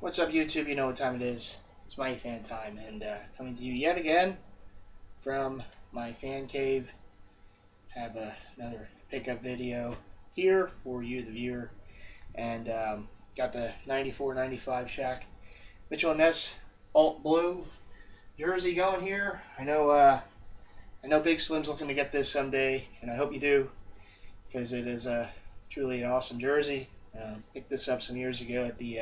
What's up, YouTube? You know what time it is. It's my fan time, and coming to you yet again from my fan cave. Have another pickup video here for you, the viewer, and got the 94-95 Shaq Mitchell and Ness alt blue jersey going here. I know Big Slim's looking to get this someday, and I hope you do, because it is truly an awesome jersey. Picked this up some years ago at the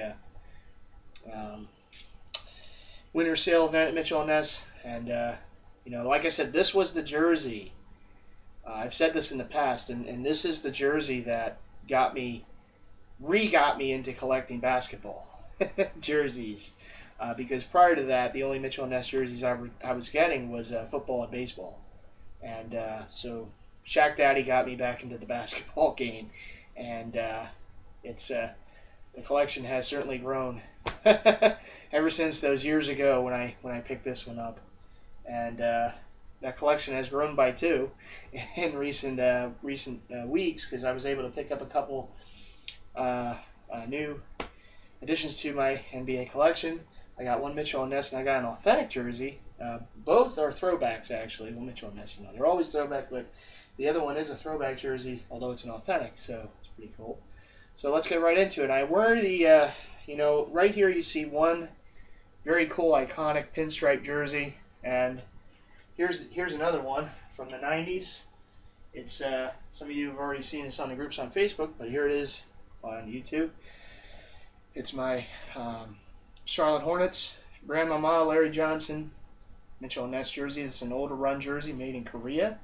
winter sale event at Mitchell and Ness, and like I said, this was the jersey. I've said this in the past, and this is the jersey that got me into collecting basketball jerseys. Because prior to that, the only Mitchell and Ness jerseys I was getting was football and baseball, and so Shaq Daddy got me back into the basketball game, and the collection has certainly grown ever since those years ago when I picked this one up, and that collection has grown by two in recent weeks, because I was able to pick up a couple new additions to my NBA collection. I got one Mitchell and Ness, and I got an authentic jersey. Both are throwbacks, actually. Well, Mitchell and Ness, they're always throwback, but the other one is a throwback jersey, although it's an authentic, so it's pretty cool. So let's get right into it. I wear the, right here you see one very cool, iconic pinstripe jersey, and here's another one from the 90s. It's some of you have already seen this on the groups on Facebook, but here it is on YouTube. It's my Charlotte Hornets Grandmama Larry Johnson Mitchell and Ness jersey. It's an older run jersey made in Korea.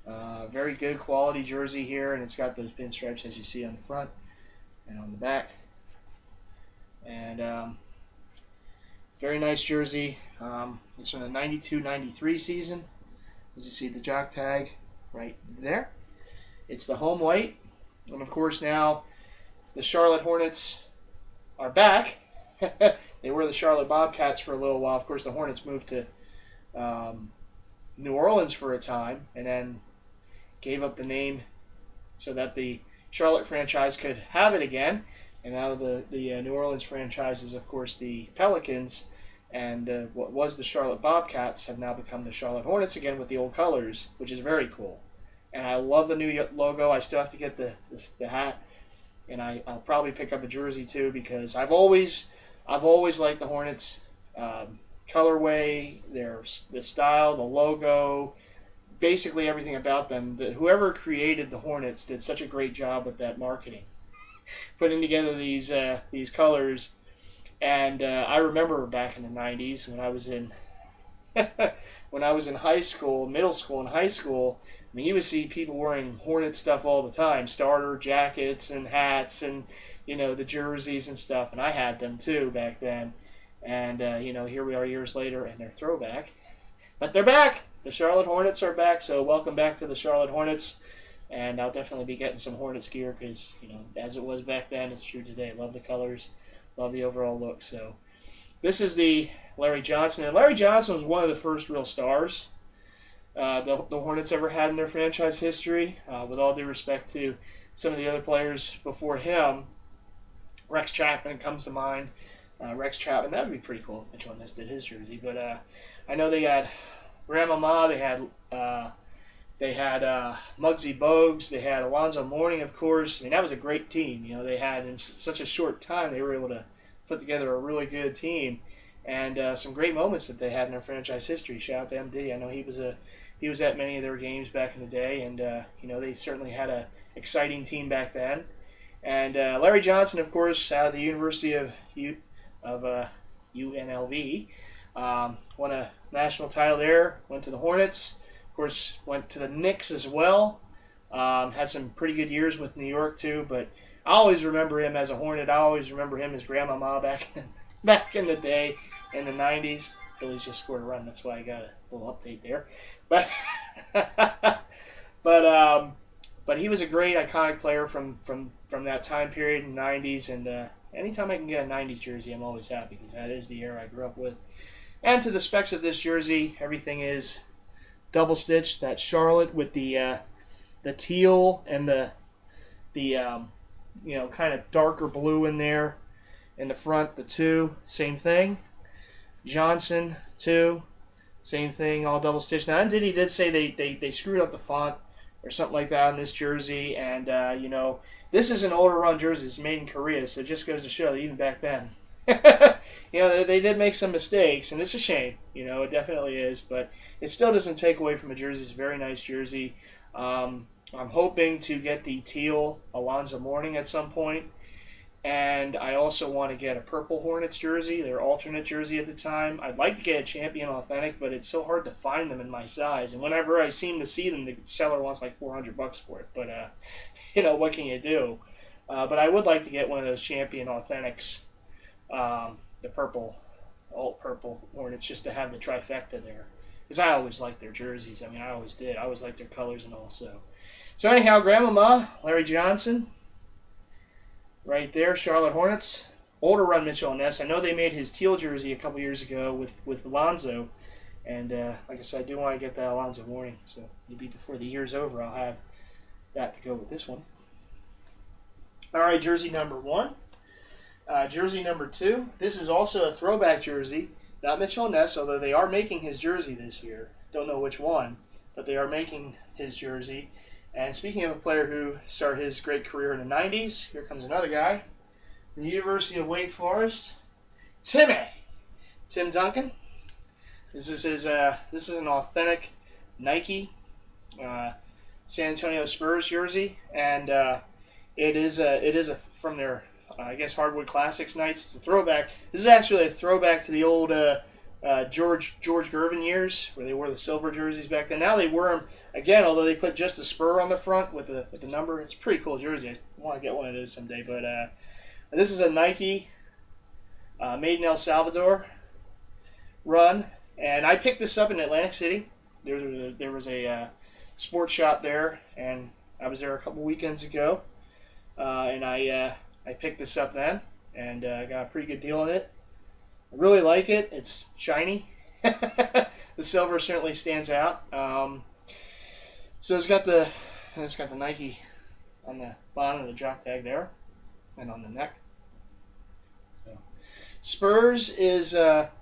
Very good quality jersey here, and it's got those pinstripes as you see on the front and on the back, and very nice jersey. It's from the 92-93 season, as you see the jock tag right there. It's the home white, and of course now the Charlotte Hornets are back. They were the Charlotte Bobcats for a little while. Of course, the Hornets moved to New Orleans for a time, and then gave up the name so that the Charlotte franchise could have it again, and now the New Orleans franchise is, of course, the Pelicans, and what was the Charlotte Bobcats have now become the Charlotte Hornets again with the old colors, which is very cool. And I love the new logo. I still have to get the hat, and I'll probably pick up a jersey too, because I've always liked the Hornets colorway, the style, the logo. Basically everything about them. Whoever created the Hornets did such a great job with that marketing, putting together these colors. And I remember back in the 90s when I was in high school, middle school and high school. I mean, you would see people wearing Hornet stuff all the time, starter jackets and hats, and the jerseys and stuff. And I had them too back then. And here we are years later, and they're throwback, but they're back. The Charlotte Hornets are back, so welcome back to the Charlotte Hornets, and I'll definitely be getting some Hornets gear, because, as it was back then, it's true today. Love the colors, love the overall look. So this is the Larry Johnson, and Larry Johnson was one of the first real stars the Hornets ever had in their franchise history, with all due respect to some of the other players before him. Rex Chapman comes to mind. Rex Chapman, that would be pretty cool if Mitchell and Ness did his jersey, but I know they had Grandmama, they had Muggsy Bogues, they had Alonzo Mourning, of course. I mean, that was a great team. They had, in such a short time, they were able to put together a really good team, and some great moments that they had in their franchise history. Shout out to MD. I know he was at many of their games back in the day, and they certainly had a exciting team back then. And Larry Johnson, of course, out of the University of UNLV, won a national title there, went to the Hornets, of course went to the Knicks as well, had some pretty good years with New York too, but I always remember him as a Hornet. I always remember him as Grandmama back in the day, in the 90s. Phillies just scored a run, that's why I got a little update there. But but he was a great, iconic player from that time period in the 90s, and anytime I can get a 90s jersey, I'm always happy, because that is the era I grew up with. And to the specs of this jersey, everything is double stitched. That Charlotte with the teal and the kind of darker blue in there, In the front, the 2, same thing. Johnson, 2, same thing, all double stitched. Now, Ndidi did say they screwed up the font or something like that on this jersey, and this is an older run jersey. It's made in Korea, so it just goes to show that even back then, they did make some mistakes, and it's a shame. It definitely is, but it still doesn't take away from a jersey. It's a very nice jersey. I'm hoping to get the teal Alonzo Mourning at some point. And I also want to get a purple Hornets jersey, their alternate jersey at the time. I'd like to get a Champion Authentic, but it's so hard to find them in my size. And whenever I seem to see them, the seller wants like $400 for it. But, what can you do? But I would like to get one of those Champion Authentics, the purple, alt purple Hornets, just to have the trifecta there. Because I always liked their jerseys. I mean, I always did. I always liked their colors and all. So anyhow, Grandmama, Larry Johnson. Right there, Charlotte Hornets. Older run Mitchell and Ness. I know they made his teal jersey a couple years ago with Alonzo. And like I said, I do want to get that Alonzo Mourning. So maybe before the year's over, I'll have that to go with this one. All right, jersey number 1. Jersey number 2. This is also a throwback jersey. Not Mitchell and Ness, although they are making his jersey this year. Don't know which one, but they are making his jersey. And speaking of a player who started his great career in the 90s, here comes another guy from the University of Wake Forest, Tim Duncan. This is an authentic Nike San Antonio Spurs jersey, and it is from their Hardwood Classics nights. It's a throwback. This is actually a throwback to the old George Gervin years, where they wore the silver jerseys back then. Now they wear them again, although they put just a spur on the front with the number. It's a pretty cool jersey. I want to get one of those someday. But this is a Nike made in El Salvador run, and I picked this up in Atlantic City. There was a sports shop there, and I was there a couple weekends ago, and I picked this up then, and I got a pretty good deal on it. I really like it. It's shiny. The silver certainly stands out. So it's got the Nike on the bottom of the jock tag there, and on the neck. So Spurs is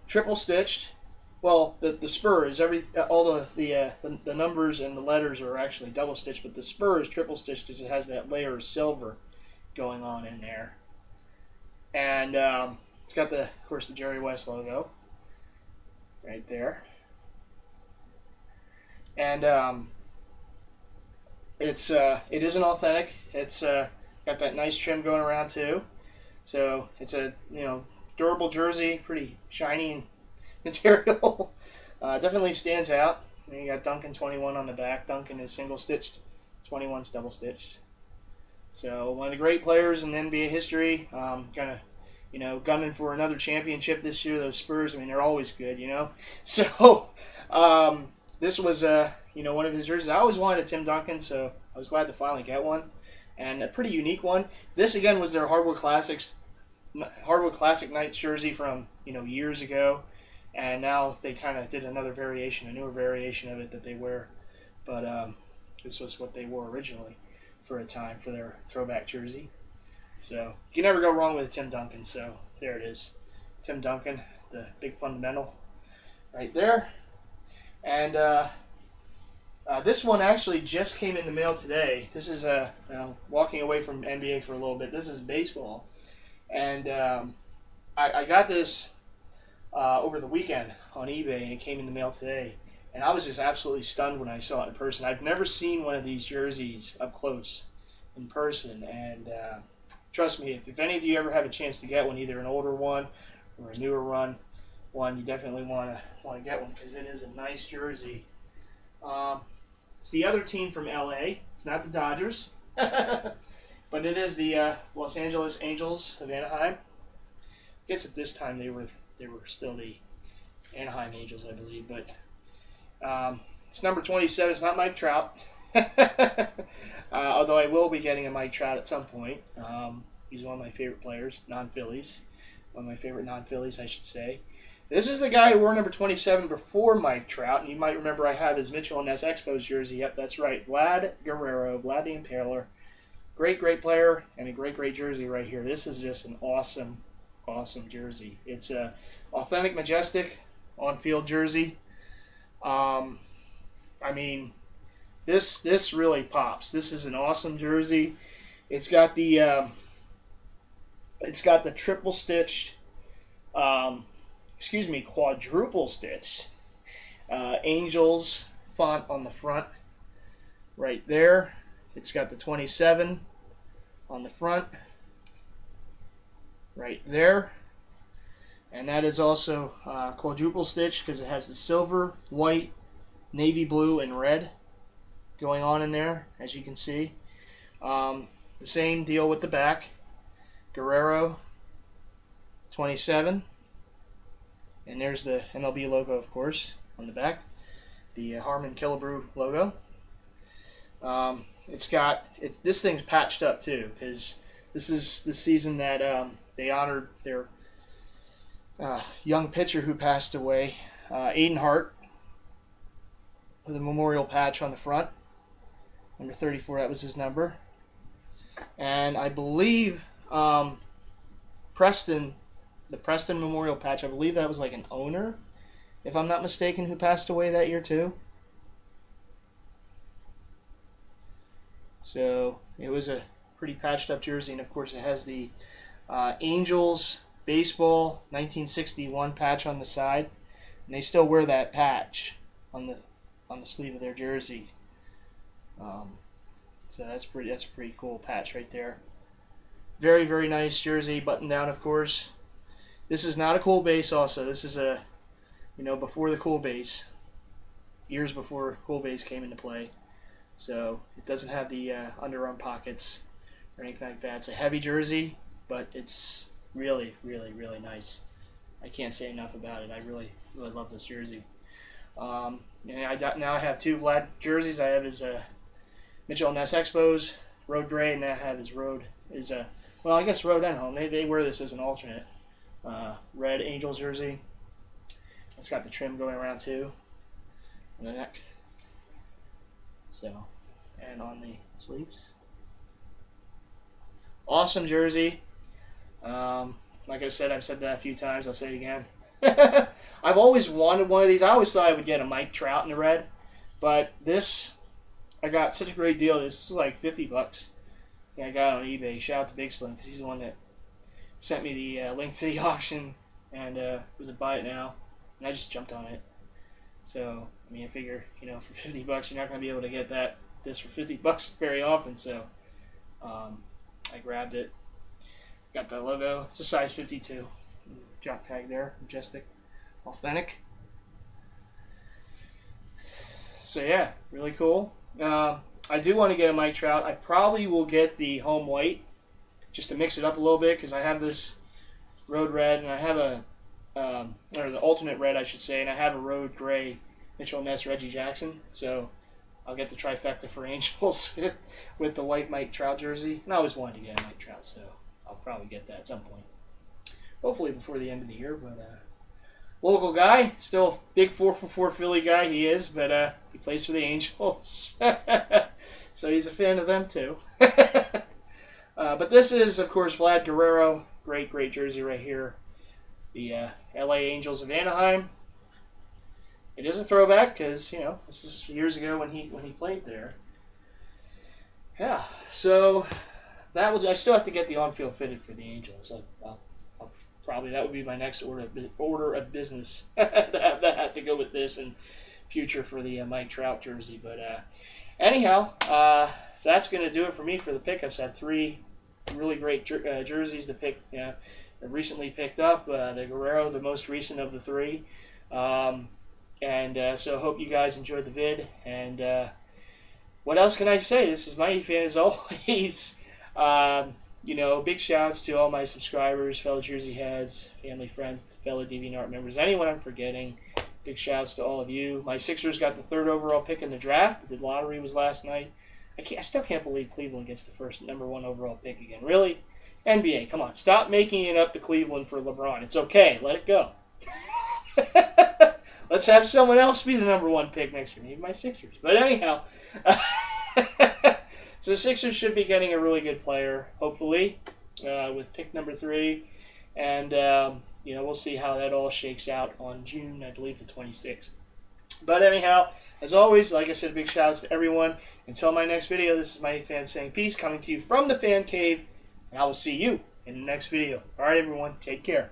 triple stitched. Well, the spur is all the numbers and the letters are actually double stitched, but the spur is triple stitched because it has that layer of silver going on in there, and it's got of course, the Jerry West logo right there. And it is an authentic. It's got that nice trim going around too. So it's a durable jersey, pretty shiny material. Definitely stands out. And you got Duncan 21 on the back. Duncan is single stitched. 21's double stitched. So one of the great players in NBA history. Gunning for another championship this year. Those Spurs, they're always good, So this was, one of his jerseys. I always wanted a Tim Duncan, so I was glad to finally get one. And a pretty unique one. This, again, was their Hardwood Classic Nights jersey from, years ago. And now they kind of did another variation, a newer variation of it that they wear. But this was what they wore originally for a time for their throwback jersey. So you can never go wrong with a Tim Duncan. So there it is. Tim Duncan, the big fundamental right there. And this one actually just came in the mail today. This is walking away from NBA for a little bit. This is baseball. And I got this over the weekend on eBay, and it came in the mail today. And I was just absolutely stunned when I saw it in person. I've never seen one of these jerseys up close in person. And trust me, if any of you ever have a chance to get one, either an older one or a newer one, you definitely want to get one because it is a nice jersey. It's the other team from LA. It's not the Dodgers, but it is the Los Angeles Angels of Anaheim. I guess at this time they were still the Anaheim Angels, I believe. But it's number 27. It's not Mike Trout. Although I will be getting a Mike Trout at some point. He's one of my favorite players, non-Phillies. One of my favorite non-Phillies, I should say. This is the guy who wore number 27 before Mike Trout. And you might remember I have his Mitchell and Ness Expos jersey. Yep, that's right. Vlad Guerrero, Vlad the Impaler. Great, great player and a great, great jersey right here. This is just an awesome awesome jersey. It's a authentic, majestic on-field jersey. I mean, this really pops. This is an awesome jersey. It's got the triple stitched, quadruple stitched Angels font on the front, right there. It's got the 27 on the front, right there. And that is also quadruple stitch because it has the silver, white, navy blue, and red going on in there, as you can see. The same deal with the back. Guerrero 27. And there's the MLB logo, of course, on the back. The Harmon Killebrew logo. This thing's patched up too, because this is the season that they honored their young pitcher who passed away, Aiden Hart, with a memorial patch on the front. Number 34, that was his number. And I believe the Preston memorial patch, I believe that was like an owner, if I'm not mistaken, who passed away that year too. So it was a pretty patched up jersey, and of course it has the Angels baseball 1961 patch on the side, and they still wear that patch on the sleeve of their jersey. So that's a pretty cool patch right there. Very, very nice jersey, button down, of course. This is not a cool base. Also, this is before the cool base, years before cool base came into play. So it doesn't have the underarm pockets or anything like that. It's a heavy jersey, but it's really, really, really nice. I can't say enough about it. I really, really love this jersey. Now I have two Vlad jerseys. I have his Mitchell Ness Expos, Road Gray, and I have his Road I guess Road and Home. They wear this as an alternate. Red Angels jersey. It's got the trim going around too on the neck. So, and on the sleeves. Awesome jersey. Like I said, I've said that a few times. I'll say it again. I've always wanted one of these. I always thought I would get a Mike Trout in the red, but this, I got such a great deal. This is like $50. Yeah, I got it on eBay. Shout out to Big Slim because he's the one that sent me the link to the auction and was a buy it now, and I just jumped on it. So I mean, I figure for $50 you're not going to be able to get this for $50 very often. So I grabbed it. Got the logo. It's a size 52. Drop tag there, majestic, authentic. So yeah, really cool. I do want to get a Mike Trout. I probably will get the home white just to mix it up a little bit because I have this Road Red and I have or the alternate red I should say, and I have a Road Gray Mitchell Ness Reggie Jackson. So I'll get the trifecta for Angels with the white Mike Trout jersey. And I always wanted to get a Mike Trout, so I'll probably get that at some point. Hopefully before the end of the year, but local guy, still a big 4-for-4 Philly guy he is, but he plays for the Angels. So he's a fan of them too. But this is, of course, Vlad Guerrero. Great, great jersey right here. The LA Angels of Anaheim. It is a throwback because, this is years ago when he played there. Yeah, so that I still have to get the on-field fitted for the Angels. Probably that would be my next order of business. that had to go with this and future for the Mike Trout jersey. But anyhow, that's going to do it for me for the pickups. I had 3 really great jerseys to pick. Recently picked up the Guerrero, the most recent of the 3. So I hope you guys enjoyed the vid. And what else can I say? This is Mighty Fan as always. Big shouts to all my subscribers, fellow Jersey heads, family, friends, fellow DeviantArt members, anyone I'm forgetting. Big shouts to all of you. My Sixers got the 3rd overall pick in the draft. The lottery was last night. I still can't believe Cleveland gets the first number 1 overall pick again. Really? NBA, come on. Stop making it up to Cleveland for LeBron. It's okay. Let it go. Let's have someone else be the number 1 pick next year. Maybe my Sixers. But anyhow. So the Sixers should be getting a really good player, hopefully, with pick number 3. and we'll see how that all shakes out on June, I believe, the 26th. But anyhow, as always, like I said, big shout outs to everyone. Until my next video, this is MightyFan saying peace, coming to you from the Fan Cave, and I will see you in the next video. All right, everyone, take care.